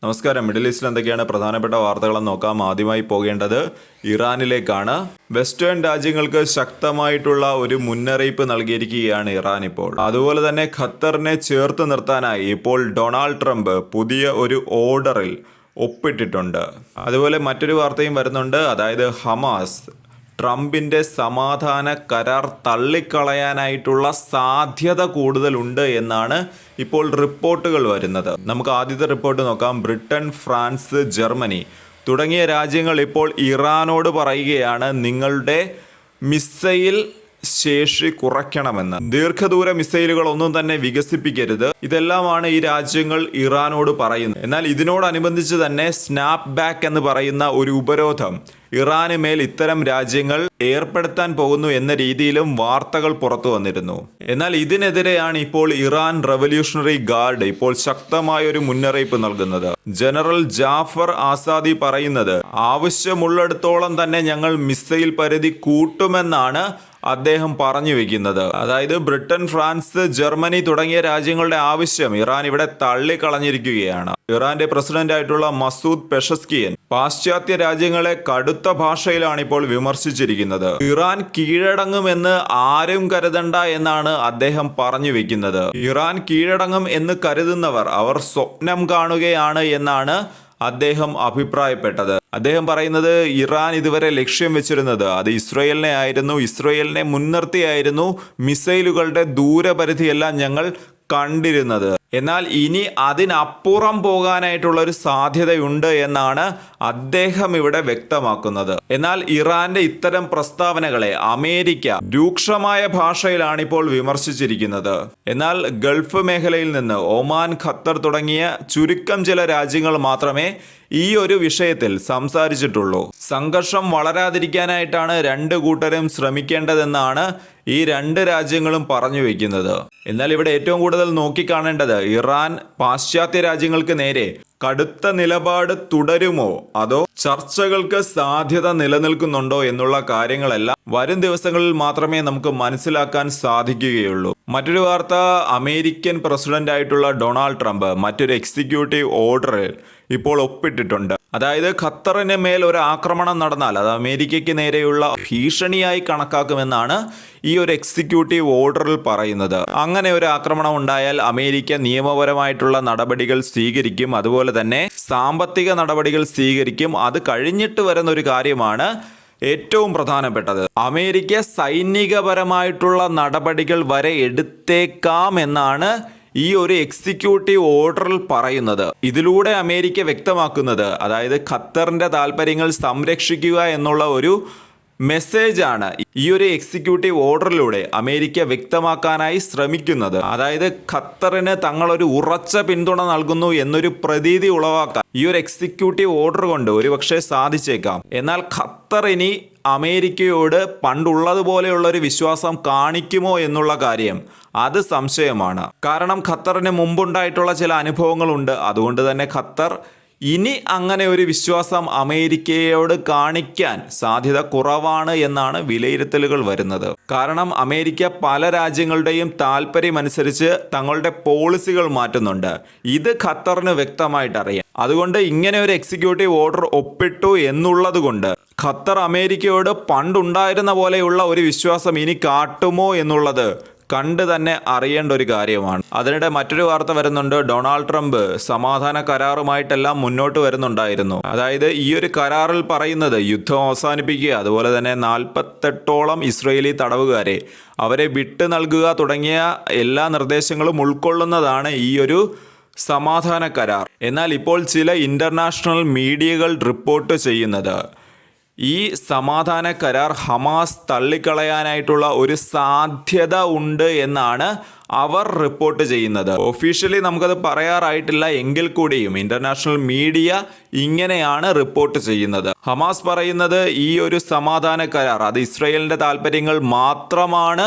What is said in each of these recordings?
നമസ്കാരം. മിഡിൽ ഈസ്റ്റിൽ എന്തൊക്കെയാണ് പ്രധാനപ്പെട്ട വാർത്തകളെന്ന് നോക്കാം. ആദ്യമായി പോകേണ്ടത് ഇറാനിലേക്കാണ്. വെസ്റ്റേൺ രാജ്യങ്ങൾക്ക് ശക്തമായിട്ടുള്ള ഒരു മുന്നറിയിപ്പ് നൽകിയിരിക്കുകയാണ് ഇറാൻ ഇപ്പോൾ. അതുപോലെ തന്നെ ഖത്തറിനെ ചേർത്ത് നിർത്താനായി ഇപ്പോൾ ഡൊണാൾഡ് ട്രംപ് പുതിയ ഒരു ഓർഡറിൽ ഒപ്പിട്ടിട്ടുണ്ട്. അതുപോലെ മറ്റൊരു വാർത്തയും വരുന്നുണ്ട്. അതായത് ഹമാസ് ട്രംപിൻ്റെ സമാധാന കരാർ തള്ളിക്കളയാനായിട്ടുള്ള സാധ്യത കൂടുതലുണ്ട് എന്നാണ് ഇപ്പോൾ റിപ്പോർട്ടുകൾ വരുന്നത്. നമുക്ക് ആദ്യത്തെ റിപ്പോർട്ട് നോക്കാം. ബ്രിട്ടൻ, ഫ്രാൻസ്, ജർമ്മനി തുടങ്ങിയ രാജ്യങ്ങൾ ഇപ്പോൾ ഇറാനോട് പറയുകയാണ്, നിങ്ങളുടെ മിസൈൽ ശേഷി കുറയ്ക്കണമെന്ന്. ദീർഘദൂര മിസൈലുകളൊന്നും തന്നെ വികസിപ്പിക്കരുത്. ഇതെല്ലാമാണ് ഈ രാജ്യങ്ങൾ ഇറാനോട് പറയുന്നത്. എന്നാൽ ഇതിനോടനുബന്ധിച്ച് തന്നെ സ്നാപ്പ് ബാക്ക് എന്ന് പറയുന്ന ഒരു ഉപരോധം ഇറാന് മേൽ ഇത്തരം രാജ്യങ്ങൾ ഏർപ്പെടുത്താൻ പോകുന്നു എന്ന രീതിയിലും വാർത്തകൾ പുറത്തു വന്നിരുന്നു. എന്നാൽ ഇതിനെതിരെയാണ് ഇപ്പോൾ ഇറാൻ റവല്യൂഷണറി ഗാർഡ് ഇപ്പോൾ ശക്തമായ ഒരു മുന്നറിയിപ്പ് നൽകുന്നത്. ജനറൽ ജാഫർ ആസാദി പറയുന്നത്, ആവശ്യമുള്ളിടത്തോളം തന്നെ ഞങ്ങൾ മിസൈൽ പരിധി കൂട്ടുമെന്നാണ് അദ്ദേഹം പറഞ്ഞു വെക്കുന്നത്. അതായത് ബ്രിട്ടൻ, ഫ്രാൻസ്, ജർമ്മനി തുടങ്ങിയ രാജ്യങ്ങളുടെ ആവശ്യം ഇറാൻ ഇവിടെ തള്ളിക്കളഞ്ഞിരിക്കുകയാണ്. ഇറാന്റെ പ്രസിഡന്റ് ആയിട്ടുള്ള മസൂദ് പെഷസ്കിയൻ പാശ്ചാത്യ രാജ്യങ്ങളെ കടുത്ത ഭാഷയിലാണ് ഇപ്പോൾ വിമർശിച്ചിരിക്കുന്നത്. ഇറാൻ കീഴടങ്ങുമെന്ന് ആരും കരുതണ്ട എന്നാണ് അദ്ദേഹം പറഞ്ഞു വെക്കുന്നത്. ഇറാൻ കീഴടങ്ങും എന്ന് കരുതുന്നവർ അവർ സ്വപ്നം കാണുകയാണ് എന്നാണ് അദ്ദേഹം അഭിപ്രായപ്പെട്ടത്. അദ്ദേഹം പറയുന്നത്, ഇറാൻ ഇതുവരെ ലക്ഷ്യം വെച്ചിരുന്നത് അത് ഇസ്രയേലിനെ ആയിരുന്നു. ഇസ്രയേലിനെ മുൻനിർത്തിയായിരുന്നു മിസൈലുകളുടെ ദൂരപരിധിയെല്ലാം ഞങ്ങൾ കണ്ടിരുന്നത്. എന്നാൽ ഇനി അതിനപ്പുറം പോകാനായിട്ടുള്ള ഒരു സാധ്യതയുണ്ട് എന്നാണ് അദ്ദേഹം ഇവിടെ വ്യക്തമാക്കുന്നത്. എന്നാൽ ഇറാന്റെ ഇത്തരം പ്രസ്താവനകളെ അമേരിക്ക രൂക്ഷമായ ഭാഷയിലാണ് ഇപ്പോൾ വിമർശിച്ചിരിക്കുന്നത്. എന്നാൽ ഗൾഫ് മേഖലയിൽ നിന്ന് ഒമാൻ, ഖത്തർ തുടങ്ങിയ ചുരുക്കം ചില രാജ്യങ്ങൾ മാത്രമേ ഈ ഒരു വിഷയത്തിൽ സംസാരിച്ചിട്ടുള്ളൂ. സംഘർഷം വളരാതിരിക്കാനായിട്ടാണ് രണ്ട് കൂട്ടരും ശ്രമിക്കേണ്ടതെന്നാണ് ഈ രണ്ട് രാജ്യങ്ങളും പറഞ്ഞു വെക്കുന്നത്. എന്നാൽ ഇവിടെ ഏറ്റവും കൂടുതൽ നോക്കിക്കാണേണ്ടത് ഇറാൻ പാശ്ചാത്യ രാജ്യങ്ങൾക്ക് നേരെ കടുത്ത നിലപാട് തുടരുമോ അതോ ചർച്ചകൾക്ക് സാധ്യത നിലനിൽക്കുന്നുണ്ടോ എന്നുള്ള കാര്യങ്ങളെല്ലാം വരും ദിവസങ്ങളിൽ മാത്രമേ നമുക്ക് മനസ്സിലാക്കാൻ സാധിക്കുകയുള്ളൂ. മറ്റൊരു വാർത്ത, അമേരിക്കൻ പ്രസിഡന്റ് ആയിട്ടുള്ള ഡൊണാൾഡ് ട്രംപ് മറ്റൊരു എക്സിക്യൂട്ടീവ് ഓർഡറിൽ ഇപ്പോൾ ഒപ്പിട്ടിട്ടുണ്ട്. അതായത് ഖത്തറിന് മേൽ ഒരു ആക്രമണം നടന്നാൽ അത് അമേരിക്കയ്ക്ക് നേരെയുള്ള ഭീഷണിയായി കണക്കാക്കുമെന്നാണ് ഈ ഒരു എക്സിക്യൂട്ടീവ് ഓർഡറിൽ പറയുന്നത്. അങ്ങനെ ഒരു ആക്രമണം ഉണ്ടായാൽ അമേരിക്ക നിയമപരമായിട്ടുള്ള നടപടികൾ സ്വീകരിക്കും. അതുപോലെ തന്നെ സാമ്പത്തിക നടപടികൾ സ്വീകരിക്കും. അത് കഴിഞ്ഞിട്ട് വരുന്ന ഒരു കാര്യമാണ് ഏറ്റവും പ്രധാനപ്പെട്ടത്. അമേരിക്ക സൈനികപരമായിട്ടുള്ള നടപടികൾ വരെ എടുത്തേക്കാം എന്നാണ് ഈ ഒരു എക്സിക്യൂട്ടീവ് ഓർഡറിൽ പറയുന്നത്. ഇതിലൂടെ അമേരിക്ക വ്യക്തമാക്കുന്നത്, അതായത് ഖത്തറിന്റെ താല്പര്യങ്ങൾ സംരക്ഷിക്കുക എന്നുള്ള ഒരു മെസ്സേജാണ് ഈ ഒരു എക്സിക്യൂട്ടീവ് ഓർഡറിലൂടെ അമേരിക്ക വ്യക്തമാക്കാനായി ശ്രമിക്കുന്നത്. അതായത് ഖത്തറിന് തങ്ങളൊരു ഉറച്ച പിന്തുണ നൽകുന്നു എന്നൊരു പ്രതീതി ഉളവാക്കാൻ ഈ ഒരു എക്സിക്യൂട്ടീവ് ഓർഡർ കൊണ്ട് ഒരുപക്ഷെ സാധിച്ചേക്കാം. എന്നാൽ ഖത്തർ ഇനി അമേരിക്കയോട് പണ്ടുള്ളതുപോലെയുള്ള ഒരു വിശ്വാസം കാണിക്കുമോ എന്നുള്ള കാര്യം അത് സംശയമാണ്. കാരണം ഖത്തറിന് മുമ്പുണ്ടായിട്ടുള്ള ചില അനുഭവങ്ങളുണ്ട്. അതുകൊണ്ട് തന്നെ ഖത്തർ ഇനി അങ്ങനെ ഒരു വിശ്വാസം അമേരിക്കയോട് കാണിക്കാൻ സാധ്യത കുറവാണ് എന്നാണ് വിലയിരുത്തലുകൾ വരുന്നത്. കാരണം അമേരിക്ക പല രാജ്യങ്ങളുടെയും താല്പര്യമനുസരിച്ച് തങ്ങളുടെ പോളിസികൾ മാറ്റുന്നുണ്ട്. ഇത് ഖത്തറിന് വ്യക്തമായിട്ട് അറിയാം. അതുകൊണ്ട് ഇങ്ങനെ ഒരു എക്സിക്യൂട്ടീവ് ഓർഡർ ഒപ്പിട്ടു എന്നുള്ളത് കൊണ്ട് ഖത്തർ അമേരിക്കയോട് പണ്ടുണ്ടായിരുന്ന പോലെയുള്ള ഒരു വിശ്വാസം ഇനി കാട്ടുമോ എന്നുള്ളത് കണ്ട് തന്നെ അറിയേണ്ട ഒരു കാര്യമാണ്. അതിനിടെ മറ്റൊരു വാർത്ത വരുന്നുണ്ട്. ഡൊണാൾഡ് ട്രംപ് സമാധാന കരാറുമായിട്ടെല്ലാം മുന്നോട്ട് വരുന്നുണ്ടായിരുന്നു. അതായത് ഈ ഒരു കരാറിൽ പറയുന്നത് യുദ്ധം അവസാനിപ്പിക്കുക, അതുപോലെ തന്നെ 48ഓളം ഇസ്രയേലി തടവുകാരെ അവരെ വിട്ടു നൽകുക തുടങ്ങിയ എല്ലാ നിർദ്ദേശങ്ങളും ഉൾക്കൊള്ളുന്നതാണ് ഈ ഒരു സമാധാന കരാർ. എന്നാൽ ഇപ്പോൾ ചില ഇന്റർനാഷണൽ മീഡിയകൾ റിപ്പോർട്ട് ചെയ്യുന്നത് ഈ സമാധാന കരാർ ഹമാസ് തള്ളിക്കളയാനായിട്ടുള്ള ഒരു സാധ്യത ഉണ്ട് എന്നാണ് അവർ റിപ്പോർട്ട് ചെയ്യുന്നത്. ഒഫീഷ്യലി നമുക്കത് പറയാറായിട്ടില്ല എങ്കിൽ കൂടിയും ഇന്റർനാഷണൽ മീഡിയ ഇങ്ങനെയാണ് റിപ്പോർട്ട് ചെയ്യുന്നത്. ഹമാസ് പറയുന്നത് ഈ ഒരു സമാധാന കരാർ അത് ഇസ്രയേലിന്റെ താല്പര്യങ്ങൾ മാത്രമാണ്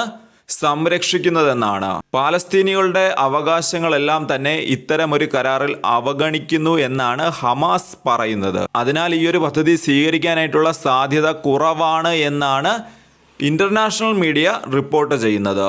സംരക്ഷിക്കുന്നതെന്നാണ്. പാലസ്തീനികളുടെ അവകാശങ്ങളെല്ലാം തന്നെ ഇത്തരം ഒരു കരാറിൽ അവഗണിക്കുന്നു എന്നാണ് ഹമാസ് പറയുന്നത്. അതിനാൽ ഈ ഒരു പദ്ധതി സ്വീകരിക്കാനായിട്ടുള്ള സാധ്യത കുറവാണ് എന്നാണ് ഇന്റർനാഷണൽ മീഡിയ റിപ്പോർട്ട് ചെയ്യുന്നത്.